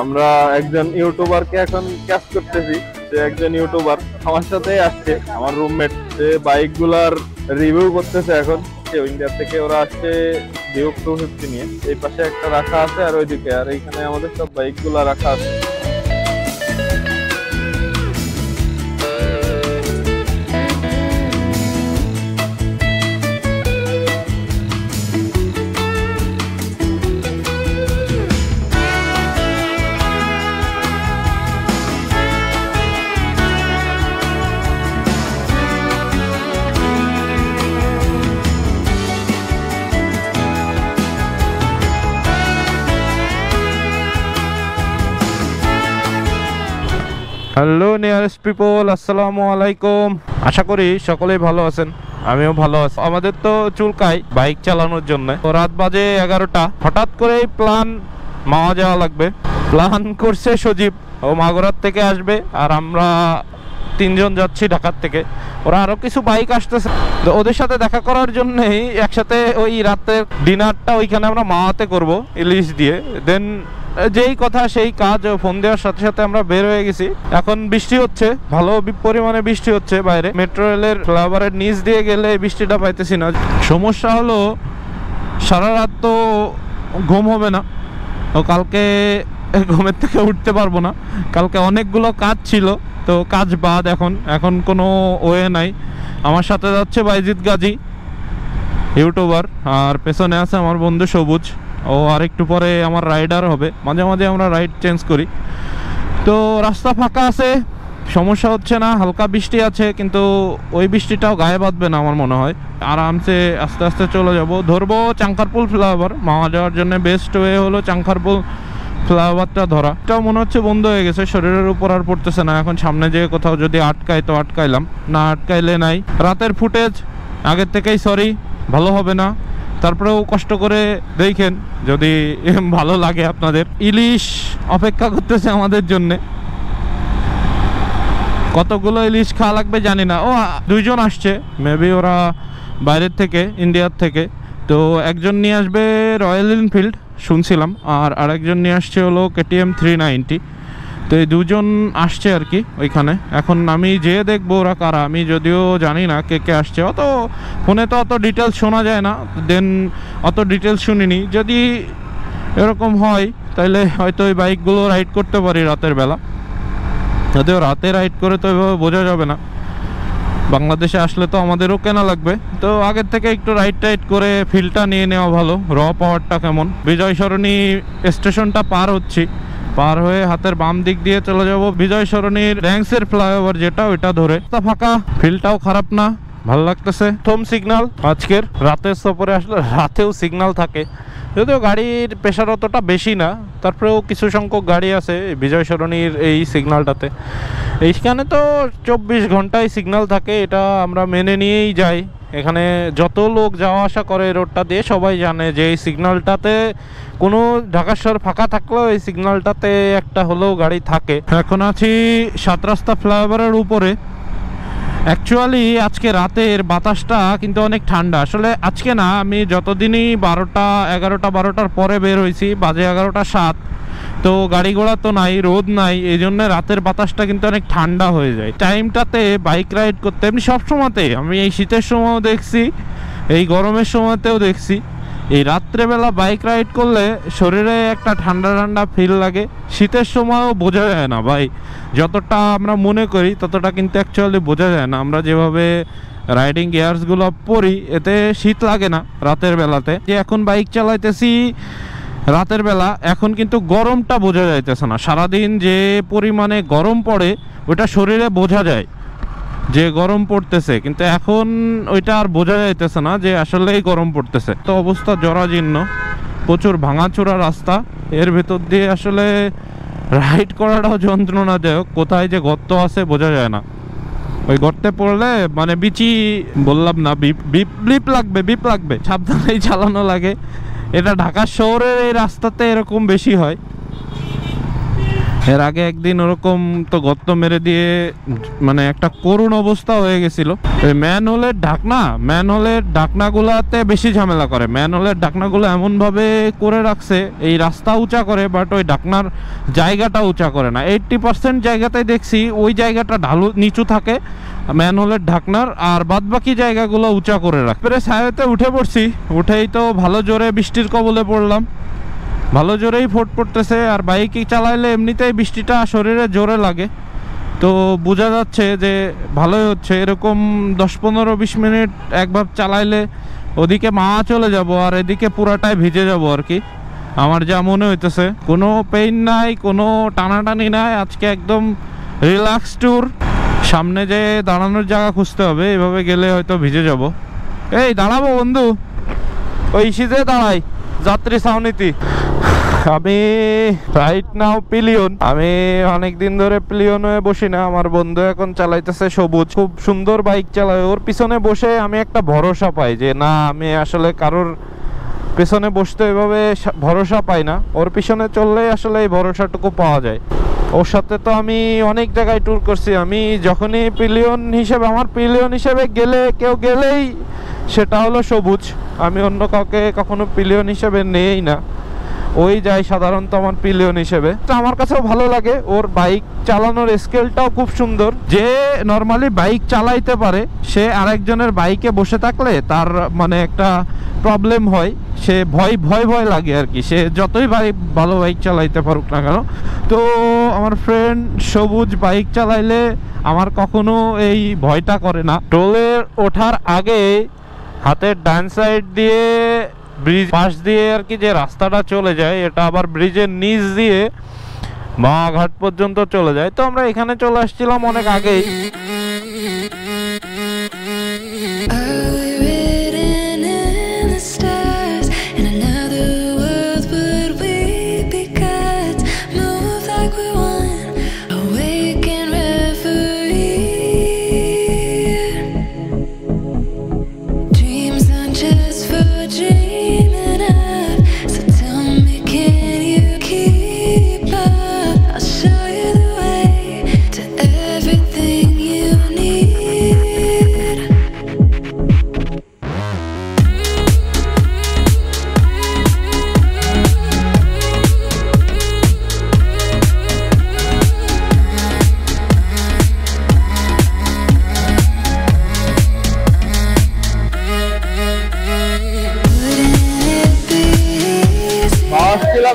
আমরা একজন ইউটিউবারকে এখন ক্যাচ করতেছি। সে একজন ইউটিউবার আমার সাথে আসছে, আমার রুমমেট। সে বাইক গুলার রিভিউ করতেছে এখন। ইন্ডিয়া থেকে ওরা আসছে ডিউক 250 নিয়ে। এই পাশে একটা রাখা আছে আর ওইদিকে, আর এইখানে আমাদের সব বাইক গুলা রাখা আছে। হ্যালো নিয়ারেস্ট পিপল, আসসালামু আলাইকুম। আশা করি সকলেই ভালো আছেন, আমিও ভালো আছি। আমাদের তো চুলকায় বাইক চালানোর জন্য। তো রাত বাজে 11টা। হঠাৎ করেই প্ল্যান মাওয়া যাওয়া লাগবে। প্ল্যান করছে সজীব, ও মাগুরার থেকে আসবে আর আমরা 3 জন যাচ্ছি ঢাকার থেকে। ওরা আরো কিছু বাইক আসতেছে, তো ওদের সাথে দেখা করার জন্যই একসাথে ওই রাতের ডিনারটা ওইখানে আমরা মাওয়াতে করব ইলিশ দিয়ে। দেন যেই কথা সেই কাজ। ফোন দেওয়ার সাথে সাথে আমরা বের হয়ে গেছি। এখন বৃষ্টি হচ্ছে, ভালো পরিমাণে বৃষ্টি হচ্ছে বাইরে। মেট্রো রেলের ফ্লাইওভারের নিচ দিয়ে গেলে বৃষ্টিটা পাইতেছি না। সমস্যা হলো সারা রাত তো ঘুম হবে না, তো কালকে ঘুমের থেকে উঠতে পারবো না। কালকে অনেকগুলো কাজ ছিল, তো কাজ বাদ। এখন কোনো ওয়ে নাই। আমার সাথে যাচ্ছে বাইজিৎ গাজী, ইউটিউবার, আর পেছনে আছে আমার বন্ধু সবুজ। ও আর একটু পরে আমার রাইডার হবে। মাঝে মাঝে আমরা রাইড চেঞ্জ করি। তো রাস্তা ফাঁকা আছে, সমস্যা হচ্ছে না। হালকা বৃষ্টি আছে, কিন্তু ওই বৃষ্টিটাও গায়ে বাঁধবে না আমার মনে হয়। আরামসে আস্তে আস্তে চলে যাব। ধরবো চাংখারপুল ফ্লাইওভার। মাওয়া যাওয়ার জন্য বেস্ট ওয়ে হলো চাংখারপুল ফ্লাইওভারটা ধরা। এটাও মনে হচ্ছে বন্ধ হয়ে গেছে, শরীরের উপর আর পড়তেছে না। এখন সামনে যেয়ে কোথাও যদি আটকাই তো আটকাইলাম, না আটকাইলে নাই। রাতের ফুটেজ আগের থেকেই সরি, ভালো হবে না। তারপরেও কষ্ট করে দেখেন, যদি ভালো লাগে আপনাদের। ইলিশ অপেক্ষা করতেছে আমাদের জন্যে। কতগুলো ইলিশ খাওয়া লাগবে জানি না। ও 2 জন আসছে, মেবি ওরা বাইরের থেকে, ইন্ডিয়ার থেকে। তো একজন নিয়ে আসবে রয়্যাল এনফিল্ড শুনছিলাম, আর আরেকজন নিয়ে আসছে হলো KTM 390। তো এই 2 জন আসছে আর কি ওইখানে। এখন আমি যেয়ে দেখবো ওরা কারা। আমি যদিও জানি না কে কে আসছে, অত ফোনে তো অত ডিটেলস শোনা যায় না। দেন অত ডিটেলস শুনিনি। যদি এরকম হয় তাহলে হয়তো ওই বাইকগুলো রাইড করতে পারি রাতের বেলা। যদিও রাতে রাইড করে তো এভাবে বোঝা যাবে না। বাংলাদেশে আসলে তো আমাদেরও কেনা লাগবে, তো আগের থেকে একটু রাইড করে ফিলটা নিয়ে নেওয়া ভালো। র পাওয়ারটা কেমন। বিজয় সরণি স্টেশনটা পার হচ্ছি, পার হয়ে হাতের বাম দিক দিয়ে চলে যাব বিজয় সরণির র্যাংসের ফ্লাইওভার যেটা, ওইটা ধরে। তা ফাঁকা, ফিলটাও খারাপ না, ভালো লাগতেছে। প্রথম সিগন্যাল আজকের। রাতের সফরে আসলে রাতেও সিগন্যাল থাকে, যদিও গাড়ির প্রেশার অতটা বেশি না। তারপরেও কিছু সংখ্যক গাড়ি আছে বিজয় সরণির এই সিগন্যালটাতে। এইখানে তো 24 ঘন্টায় সিগন্যাল থাকে, এটা আমরা মেনে নিয়েই যাই। এখানে যত লোক যাওয়া আসা করে রোডটা দিয়ে সবাই জানে যে এই সিগন্যালটাতে কোনো ঢাকা শহর ফাঁকা থাকলেও এই সিগন্যালটাতে একটা হলেও গাড়ি থাকে। এখন আছি 7 রাস্তা ফ্লাইওভারের উপরে। অ্যাকচুয়ালি আজকে রাতের বাতাসটা কিন্তু অনেক ঠান্ডা। আসলে আজকে না, আমি যতদিনই 11টার পরে বের হয়েছি, বাজে 11টা 7। তো গাড়ি ঘোড়া তো নাই, রোদ নাই, এই জন্য রাতের বাতাসটা কিন্তু অনেক ঠান্ডা হয়ে যায়। টাইমটাতে বাইক রাইড করতে এমনি সবসময়তে, আমি এই শীতের সময়ও দেখছি, এই গরমের সময়তেও দেখছি, এই রাত্রেবেলা বাইক রাইড করলে শরীরে একটা ঠান্ডা ঠান্ডা ফিল লাগে। শীতের সময়ও বোঝা যায় না ভাই, যতটা আমরা মনে করি ততটা কিন্তু অ্যাকচুয়ালি বোঝা যায় না। আমরা যেভাবে রাইডিং গিয়ার্সগুলো পরি, এতে শীত লাগে না রাতের বেলাতে। যে এখন বাইক চালাইতেছি রাতের বেলা, এখন কিন্তু গরমটা বোঝা যাইতেছে না। সারাদিন যে পরিমাণে গরম পড়ে ওটা শরীরে বোঝা যায় যে গরম পড়তেছে, কিন্তু এখন ওইটা আর বোঝা যাইতেছে না যে আসলেই গরম পড়তেছে। তো অবস্থা জরাজীর্ণ, প্রচুর ভাঙাচোরা রাস্তা। এর ভেতর দিয়ে আসলে রাইড করাটাও যন্ত্রণাদায়ক। কোথায় যে গর্ত আছে বোঝা যায় না। ওই গর্তে পড়লে মানে বিচি, বললাম না, বিপ লাগবে। সাবধানেই চালানো লাগে। এটা ঢাকা শহরের এই রাস্তাতে এরকম বেশি হয়। এর আগে একদিন ওরকম তো গর্ত মেরে দিয়ে মানে একটা করুণ অবস্থা হয়ে গেছিল। ম্যানহোলের ঢাকনাগুলাতে বেশি ঝামেলা করে। ম্যানহোলের ঢাকনাগুলো এমনভাবে করে রাখছে, এই রাস্তা উঁচা করে বাট ওই ঢাকনার জায়গাটা উঁচা করে না। 80% জায়গাতেই দেখছি ওই জায়গাটা ঢালু নিচু থাকে ম্যানহোলের ঢাকনার, আর বাদ বাকি জায়গাগুলো উঁচা করে রাখে। প্রায় ছায়াতে উঠে পড়ছি, উঠেই তো ভালো জোরে বৃষ্টির কবলে পড়লাম। ভালো জোরেই ফোট পড়তেছে, আর বাইক চালাইলে এমনিতেই বৃষ্টিটা শরীরে জোরে লাগে, তো বোঝা যাচ্ছে যে ভালোই হচ্ছে। এরকম 10-15-20 মিনিট একবার চালাইলে ওদিকে মা চলে যাব আর এদিকে পুরাটাই ভিজে যাব আর কি, আমার যা মনে হইতেছে। কোনো পেইন নাই, কোনো টানাটানি নাই, আজকে একদম রিল্যাক্স ট্যুর। সামনে যে দাঁড়ানোর জায়গা খুঁজতে হবে, এভাবে গেলে হয়তো ভিজে যাব। এই দাঁড়াবো বন্ধু, ওই সিজে দাঁড়াই যাত্রী ছাউনিতে। আমি রাইট নাও পিলিয়ন, আমি অনেকদিন ধরে পিলিয়ন হয়ে বসি না। আমার বন্ধু এখন চালাইতেছে সবুজ, খুব সুন্দর বাইক চালায়। ওর পিছনে বসে আমি একটা ভরসা পাই যে না, আমি আসলে কারোর পেছনে বসতে এভাবে ভরসা পাই না, ওর পিছনে চললে আসলে এই ভরসাটুকু পাওয়া যায়। ওর সাথে তো আমি অনেক জায়গায় ট্যুর করছি। আমি যখনই পিলিয়ন হিসেবে, আমার পিলিয়ন হিসেবে কেউ গেলেই সেটা হলো সবুজ। আমি অন্য কাউকে কখনো পিলিয়ন হিসেবে নেই না, ওই যাই সাধারণত আমার পিলিয়ন হিসেবে। তো আমার কাছেও ভালো লাগে, ওর বাইক চালানোর স্কেলটাও খুব সুন্দর। যে নর্মালি বাইক চালাইতে পারে সে আরেকজনের বাইকে বসে থাকলে তার মানে একটা প্রবলেম হয়, সে ভয় লাগে আর কি, সে যতই ভালো বাইক চালাইতে পারুক না কেন। তো আমার ফ্রেন্ড সবুজ বাইক চালাইলে আমার কখনো এই ভয়টা করে না। টোলে ওঠার আগে হাতের ডান সাইড দিয়ে ব্রিজ পাশ দিয়ে আর কি যে রাস্তাটা চলে যায়, এটা আবার ব্রিজের নিচ দিয়ে মাঘাট পর্যন্ত চলে যায়। তো আমরা এখানে চলে আসছিলাম অনেক আগেই।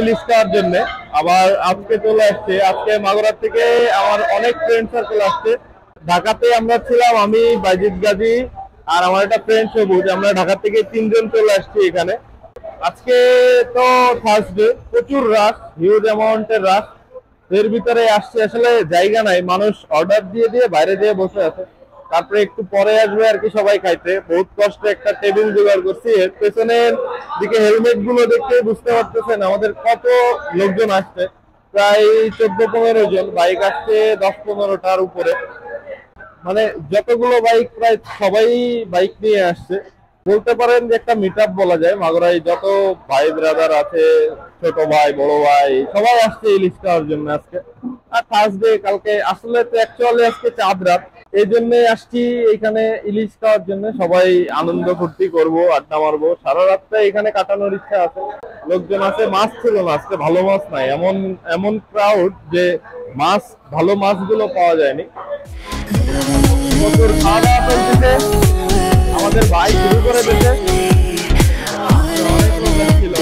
ইলিশ খাওয়ার জন্য আবার আজকে চলে আসছে। আজকে মাগুরার থেকে আমার অনেক ফ্রেন্ড সার্কেল আসছে। ঢাকাতে আমরা ছিলাম, আমি বাইজিৎ গাজী আর আমার একটা ফ্রেন্ড সবুজ, আমরা ঢাকা থেকে 3 জন চলে আসছি এখানে। আজকে তো থার্সডে, প্রচুর রাশ, হিউজ অ্যামাউন্টের রাশ। এর ভিতরে আসছে, আসলে জায়গা নাই, মানুষ অর্ডার দিয়ে বাইরে দিয়ে বসে আছে। তারপরে একটু পরে আসবে আর কি সবাই খাইতে। বহুত কষ্টে একটা টেবিল জোগাড় করছি। এর পেছনের দিকে হেলমেট গুলো দেখতে বুঝতে পারতেছেন আমাদের কত লোকজন আসছে, প্রায় 14-15 জন। বাইক আসছে 10-15টার উপরে, মানে যতগুলো বাইক প্রায় সবাই বাইক নিয়ে আসছে। বলতে পারেন যে একটা মিট আপ বলা যায়। মাগুরায় যত ভাই ব্রাদার আছে, ছোট ভাই বড় ভাই সবাই আসছে ইলিশ খাওয়ার জন্য আজকে। আর থার্সডে, কালকে আসলে তো অ্যাকচুয়ালি আজকে চাঁদ রাত, এই জন্য আসছি এখানে ইলিশ খাওয়ার জন্য। সবাই আনন্দ ফুর্তি করবো, আড্ডা মারবো, সারা রাতটা এখানে কাটানোর ইচ্ছা আছে। লোকজন আছে, মাছ ছিল না আজকে, ভালো মাছ নাই, এমন ক্রাউড যে মাছ, ভালো মাছগুলো পাওয়া যায়নি। প্রচুর খাওয়া দাওয়া চলতেছে, আমাদের ভাই শুরু করে দিয়েছে। অনেক লোক ছিল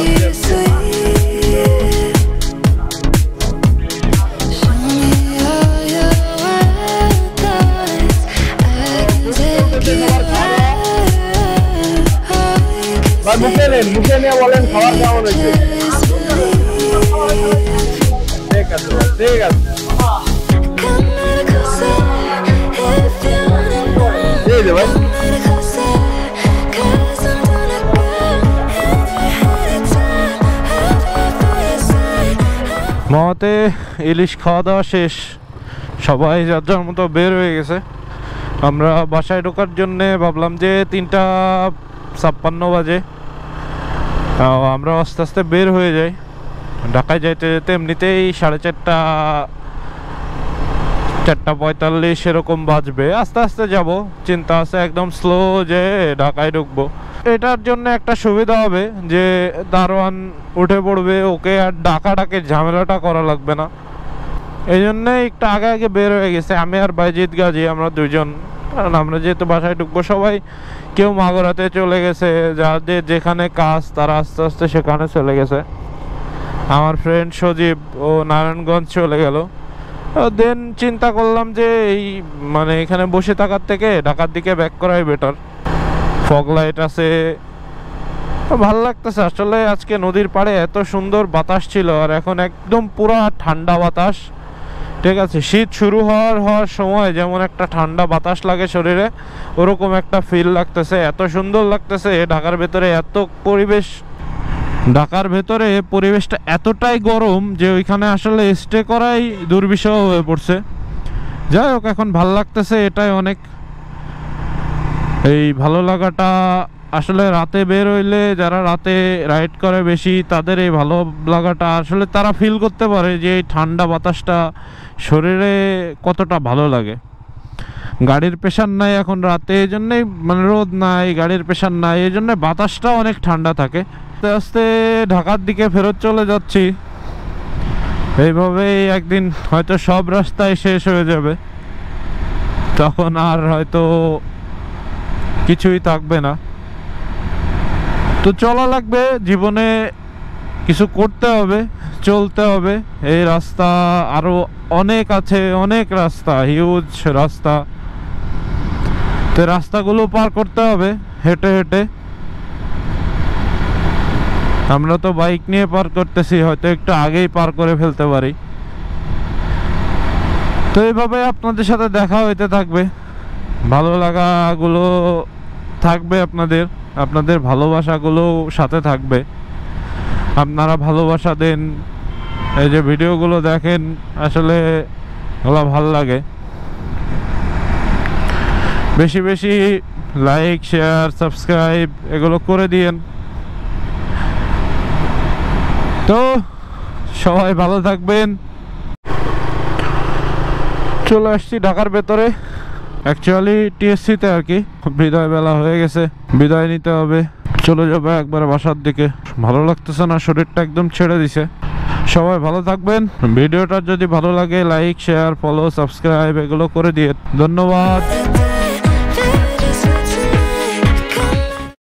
মুখে নিয়ে বলেন খাবার কেমন হয়েছে। ঠিক আছে ঠিক আছে, ভাই মতে ইলিশ খাওয়া দাওয়া শেষ, সবাই যার যার মতো বের হয়ে গেছে। আমরা বাসায় ঢোকার জন্যে ভাবলাম যে 3:56 বাজে, আমরা আস্তে আস্তে বের হয়ে যাই। ঢাকায় যাইতে যেতে এমনিতেই 4:45 এরকম বাজবে। আস্তে আস্তে যাব, চিন্তা আছে একদম স্লো যে ঢাকায় ঢুকবো। এটার জন্য একটা সুবিধা হবে যে দারোয়ান উঠে পড়বে, ওকে আর ডাকাডাকের ঝামেলাটা করা লাগবে না। এই জন্যে একটু আগে আগে বের হয়ে গেছে আমি আর বাইজিৎ গাজী, আমরা দুইজন। কারণ আমরা যেহেতু বাসায় ঢুকবো, সবাই কেউ মাগুরাতে চলে গেছে, যাদের যেখানে কাজ তারা আস্তে আস্তে সেখানে চলে গেছে। আমার ফ্রেন্ড সজীব ও নারায়ণগঞ্জ চলে গেল। দেন চিন্তা করলাম যে এই মানে এখানে বসে থাকার থেকে ঢাকার দিকে ব্যাক করাই বেটার। ফগ লাইট আছে, ভালো লাগতেছে আসলে। আজকে নদীর পাড়ে এত সুন্দর বাতাস ছিল, আর এখন একদম পুরা ঠান্ডা বাতাস। ঠিক আছে, শীত শুরু হওয়ার সময় যেমন একটা ঠান্ডা বাতাস লাগে শরীরে, ওরকম একটা ফিল লাগতেছে। এত সুন্দর লাগতেছে ঢাকার ভেতরে। ঢাকার ভেতরে পরিবেশটা এতটাই গরম যে ওইখানে আসলে স্টে করাই দুর্বিষহ হয়ে পড়ছে। যাই হোক, এখন ভালো লাগতেছে, এটাই অনেক। এই ভালো লাগাটা আসলে রাতে বের হইলে, যারা রাতে রাইড করে বেশি, তাদের এই ভালো লাগাটা আসলে তারা ফিল করতে পারে যে এই ঠান্ডা বাতাসটা শরীরে কতটা ভালো লাগে। গাড়ির প্রেশার নাই এখন রাতে, এই জন্যেই মানে রোদ নাই, গাড়ির প্রেশার নাই, এই জন্য বাতাসটাও অনেক ঠান্ডা থাকে। আস্তে আস্তে ঢাকার দিকে ফেরত চলে যাচ্ছি। এইভাবেই একদিন হয়তো সব রাস্তায় শেষ হয়ে যাবে, তখন আর হয়তো কিছুই থাকবে না। তো চলা লাগবে, জীবনে কিছু করতে হবে, চলতে হবে। এই রাস্তা আরো অনেক আছে, অনেক রাস্তা, হিউজ রাস্তা। তো রাস্তাগুলো পার করতে হবে হেঁটে হেঁটে। আমরা তো বাইক নিয়ে পার করতেছি, হয়তো একটু আগেই পার করে ফেলতে পারি। তো এইভাবে আপনাদের সাথে দেখা হইতে থাকবে, ভালো লাগাগুলো থাকবে, আপনাদের ভালোবাসাগুলো সাথে থাকবে। আপনারা ভালোবাসা দেন, এই যে ভিডিওগুলো দেখেন, আসলে ওগুলো ভালো লাগে। বেশি বেশি লাইক, শেয়ার, সাবস্ক্রাইব এগুলো করে দিয়েন। তো সবাই ভালো থাকবেন। চলে আসছি ঢাকার ভেতরে, অ্যাকচুয়ালি টিএসসিতে আর কি। বিদায় বেলা হয়ে গেছে, বিদায় নিতে হবে, চলে যাবে একবারে বাসার দিকে। ভালো লাগতেছে না, শরীরটা একদম ছেড়ে দিছে। সবাই ভালো থাকবেন। ভিডিওটা যদি ভালো লাগে লাইক, শেয়ার, ফলো, সাবস্ক্রাইব এগুলো করে দিয়ে ধন্যবাদ।